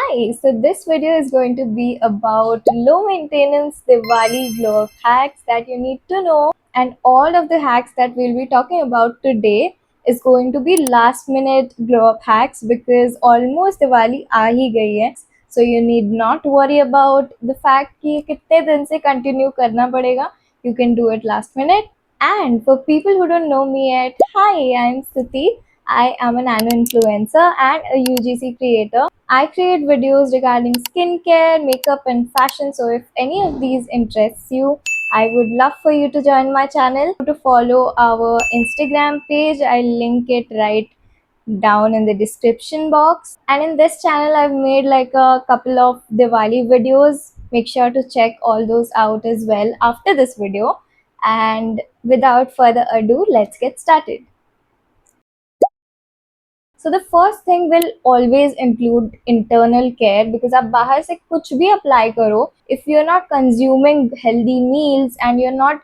Hi, so this video is going to be about low maintenance Diwali glow up hacks that you need to know, and all of the hacks that we'll be talking about today is going to be last minute glow up hacks because almost Diwali aa hi gayi hai. So you need not worry about the fact कि कितने दिन से continue करना पड़ेगा. You can do it last minute. And for people who don't know me yet, hi, I'm Siti. I am a nano influencer and a UGC creator. I create videos regarding skincare, makeup, and fashion. So, if any of these interests you, I would love for you to join my channel. To follow our Instagram page, I'll link it right down in the description box. And in this channel, I've made like a couple of Diwali videos. Make sure to check all those out as well after this video. And without further ado, let's get started. So the first thing will always include internal care because आप बाहर से कुछ भी apply करो, if you're not consuming healthy meals and you're not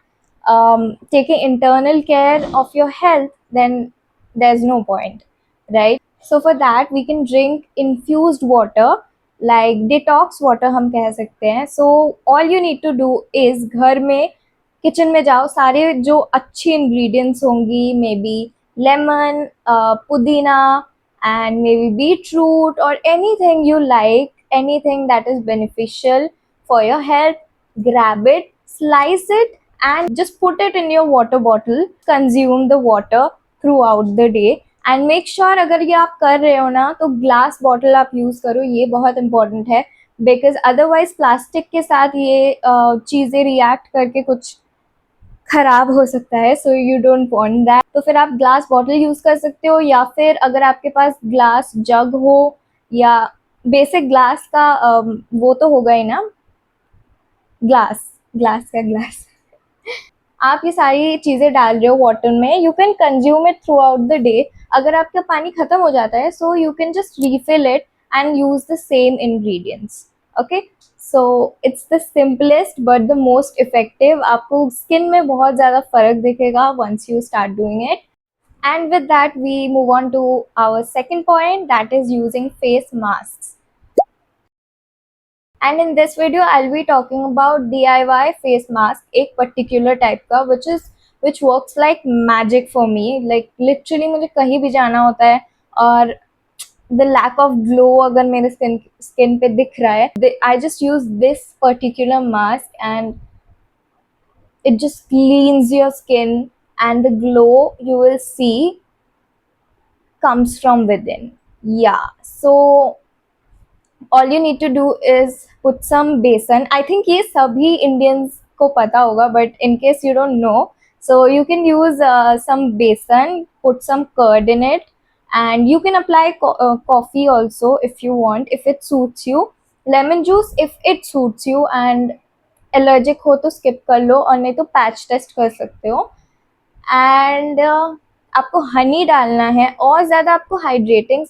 taking internal care of your health, then there's no point, right? So for that we can drink infused water, like detox water हम कह सकते हैं. So all you need to do is घर में kitchen में जाओ, सारे जो अच्छी इंग्रेडिएंट्स होंगी, मे बी लेमन, पुदीना, and maybe beetroot or anything you like, anything that is beneficial for your health, grab it, slice it, and just put it in your water bottle. Consume the water throughout the day. And make sure अगर ये आप कर रहे हो ना तो glass bottle आप use करो, ये बहुत इंपॉर्टेंट है बिकॉज अदरवाइज प्लास्टिक के साथ ये चीज़ें रिएक्ट करके कुछ खराब हो सकता है. So you don't want that. तो फिर आप ग्लास बॉटल यूज कर सकते हो, या फिर अगर आपके पास ग्लास जग हो या बेसिक ग्लास का वो तो होगा ही ना, ग्लास ग्लास का ग्लास. आप ये सारी चीज़ें डाल रहे हो वाटर में, you can consume it throughout the day. अगर आपका पानी खत्म हो जाता है so you can just refill it and use the same ingredients. Okay, so it's the simplest but the most effective. आपको स्किन में बहुत ज़्यादा फर्क दिखेगा once you start doing it. And with that, we move on to our second point, that is using face masks. And in this video, I'll be talking about DIY face mask, एक particular type का, which works like magic for me. Like literally मुझे कहीं भी जाना होता है और the lack of glow अगर मेरे skin पे दिख रहा है, I just use this particular mask and it just cleans your skin, and the glow you will see comes from within. Yeah, so all you need to do is put some besan. I think ये सभी Indians को पता होगा, but in case you don't know, so you can use some besan, put some curd in it, and you can apply coffee also if you want, if it suits you. Lemon juice if it suits you, and allergic हो तो skip कर लो, और नहीं तो patch test कर सकते हो. And आपको हनी डालना है, और ज़्यादा आपको हाइड्रेटिंग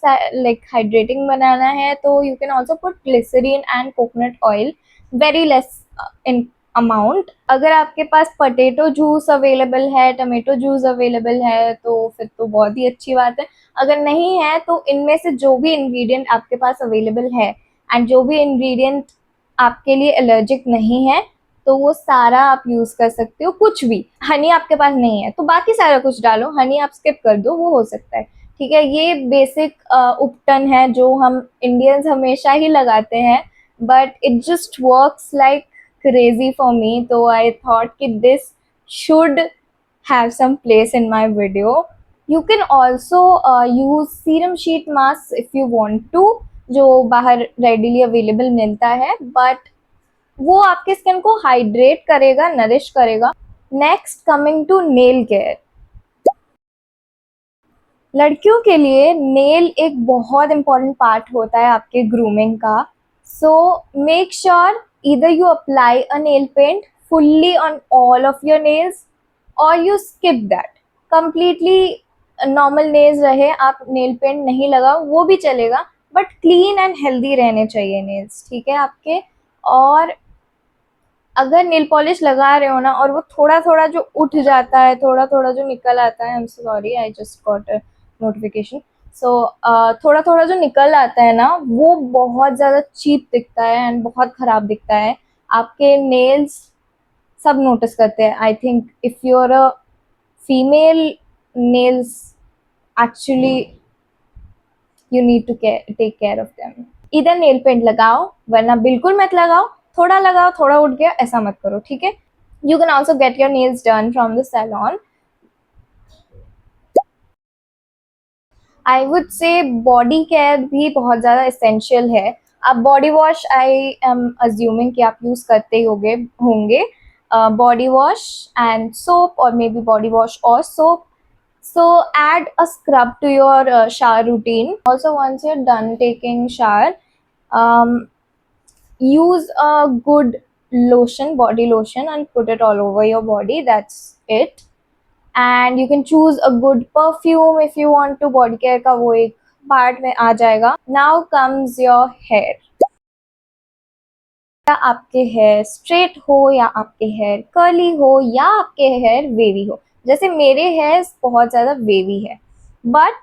बनाना है तो you can also put glycerine and coconut oil, very less in amount. अगर आपके पास पोटैटो जूस अवेलेबल है, टमेटो जूस अवेलेबल है तो फिर तो बहुत ही अच्छी बात है. अगर नहीं है तो इनमें से जो भी इंग्रेडिएंट आपके पास अवेलेबल है एंड जो भी इंग्रेडिएंट आपके लिए एलर्जिक नहीं है तो वो सारा आप यूज कर सकते हो. कुछ भी, हनी आपके पास नहीं है तो बाकी सारा कुछ डालो, हनी आप स्किप कर दो, वो हो सकता है. ठीक है, ये बेसिक उपटन है जो हम इंडियंस हमेशा ही लगाते हैं, but it just works like crazy for me. तो आई थॉट कि this should have some place in my video. You can also use serum sheet mask if you want to, जो बाहर रेडिली अवेलेबल मिलता है, but वो आपके skin को hydrate करेगा, नरिश करेगा. Next, coming to nail care. लड़कियों के लिए नेल एक बहुत इंपॉर्टेंट पार्ट होता है आपके ग्रूमिंग का. So make sure either you apply a nail paint fully on all of your nails or you skip that completely. Normal nails रहे, आप नेल पेंट नहीं लगाओ वो भी चलेगा, बट क्लीन एंड हेल्दी रहने चाहिए नेल्स, ठीक है आपके. और अगर नेल पॉलिश लगा रहे हो ना और वो थोड़ा थोड़ा जो उठ जाता है, थोड़ा थोड़ा जो निकल आता है, I am sorry, I just got a notification, so थोड़ा थोड़ा जो निकल आता है ना, वो बहुत ज़्यादा चीप दिखता है एंड बहुत ख़राब दिखता है। आपके नेल्स सब नोटिस करते हैं। I think if you are a female, nails actually you need to take care of them. इधर नेल पेंट लगाओ, वरना बिल्कुल मत लगाओ, थोड़ा उठ गया ऐसा मत करो, ठीक है। You can also get your nails done from the salon. I would say body care भी बहुत ज़्यादा एसेंशियल है। अब body wash I am assuming कि आप यूज़ करते ही होंगे बॉडी वॉश एंड सोप, और मे बी बॉडी वॉश और soap. So add a scrub to your shower routine. Also, once you're done taking shower, um, use a good lotion, body lotion, and put it all over your body. That's it. And you can choose a good perfume if you want to. Body care का वो एक part में आ जाएगा. Now comes your hair. या आपके hair straight हो, या आपके हेयर कर्ली हो, या आपके हेयर वेवी हो। जैसे मेरे हेयर बहुत ज़्यादा वेवी है, but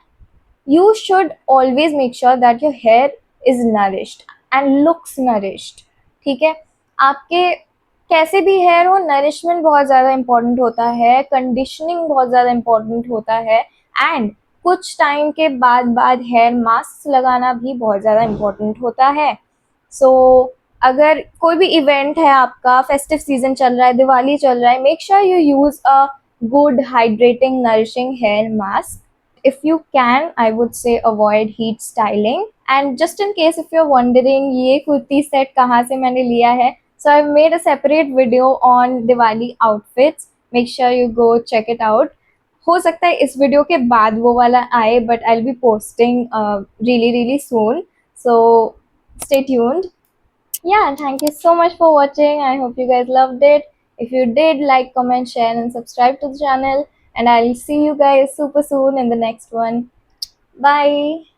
you should always make sure that your hair is nourished and looks nourished. ठीक है, आपके कैसे भी हेयर हो, नरिशमेंट बहुत ज़्यादा इंपॉर्टेंट होता है, कंडीशनिंग बहुत ज़्यादा इंपॉर्टेंट होता है, एंड कुछ टाइम के बाद हेयर मास्क लगाना भी बहुत ज़्यादा इंपॉर्टेंट होता है। सो अगर कोई भी इवेंट है, आपका फेस्टिव सीजन चल रहा है, दिवाली चल रहा है, make sure you use a good hydrating nourishing hair mask. If you can, I would say avoid heat styling. And just in case if you're wondering ये कुर्ती सेट कहाँ से मैंने लिया है, so I've made a separate video on Diwali outfits. Make sure you go check it out. हो सकता है इस वीडियो के बाद वो वाला आए, but I'll be posting really soon. So stay tuned. Yeah, thank you so much for watching. I hope you guys loved it. If you did, like, comment, share, and subscribe to the channel. And I'll see you guys super soon in the next one. Bye.